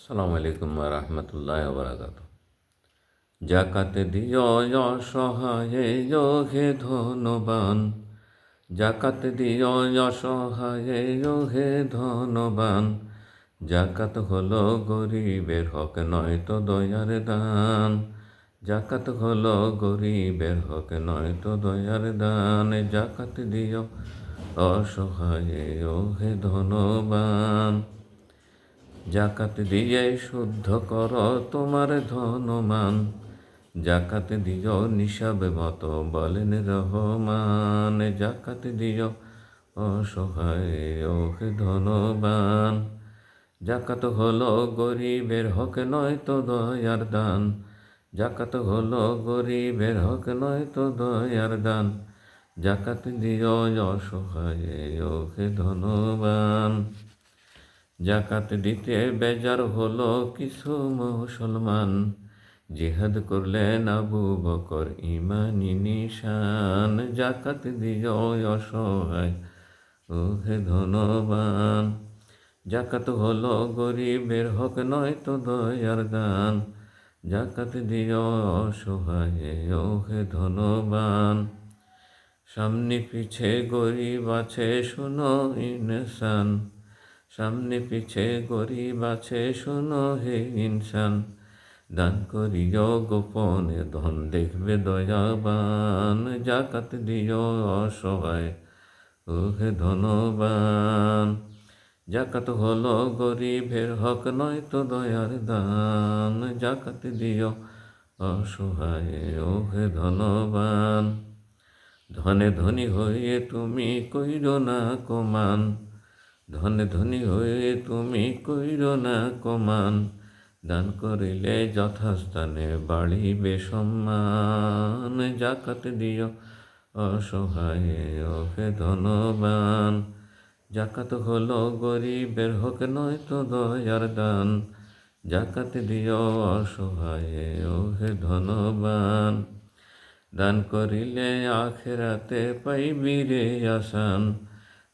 আসসালামু আলাইকুম রহমতুল্লাহ বরাকাত। জাকাতে দিও অসহায়ে হে ধনবান, জাকাত দিও অসহায়ে হে ধনবান। জাকাত হলো গরিবের হক নয় তো দয়ার দান, জাকাত হলো গরিবের হক নয় তো দয়ার দান। জাকাত দিও অসহায়ে হে ধনবান, জাকাত দিয়ে শুদ্ধ কর তোমার ধনমান। জাকাত দিও নিশাব মতো বলেন রহমান, জাকাত দিও অসহায় হে ধনবান। জাকাত হলো গরিবের হক নয় তো দয়ার দান, জাকাত হলো গরিবের হক নয় তো দয়ার দান। জাকাত দিও অসহায় হে ধনবান। জাকাত দিতে বেজার হলো কিছু মুসলমান, জিহাদ করলেন আবু বকর ইমানি নিশান। জাকাত দিও অসহায় হে ধনবান, জাকাত হলো গরিবের হক নয় তো দয়ার দান। জাকাত দিও অসহায় হে ধনবান। সামনে পিছে গরিব আছে শোনো ইনসান, সামনে পিছে গরিব আছে শোনো হে ইনসান। দান করিও গোপনে ধন দেখবে দয়াবান, জাকাত দিও অসহায় হে ধনবান। জাকাত হলো গরিবের হক নয় তো দয়ার দান, জাকাত দিও অসহায় হে ধনবান। ধনে ধনী হয়ে তুমি কইরো না কমান, ধনে ধনী হয়ে তুমি কইরো না কমান। দান করিলে যথাস্থানে বাড়িবে সম্মান, জাকাত দিও অসহায় হে ধনবান। জাকাত হলো গরিবের হক নয় তো দয়ার দান, জাকাত দিও অসহায় হে ধনবান। দান করিলে আখেরাতে পাইবি রে আসান,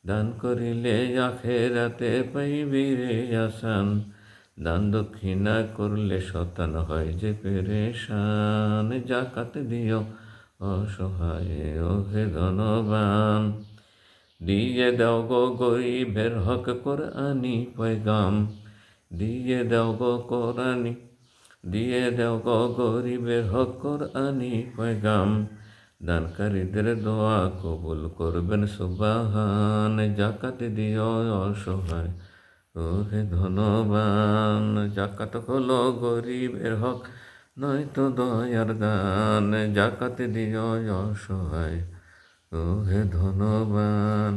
দান করিলে আখেরাতে পাইবি রে আসান। দান দক্ষিণা করলে শতান হয় যে পেরেশান, জাকাত দিও অসহায় হে ধনবান। দিয়ে দাও গো গরিবের হক কোরআনি পয়গাম, দিয়ে দাও গো কোরআনি, দিয়ে দাও গো গরিবের হক কোরআনি পয়গাম। দানকারীদের দোয়া কবুল করবেন সুবহান, জাকাত দিও অসহায় হে ধনবান। জাকাত হলো গরিবের হক নয় তো দয়ার দান, জাকাত দিও অসহায় হে ধনবান।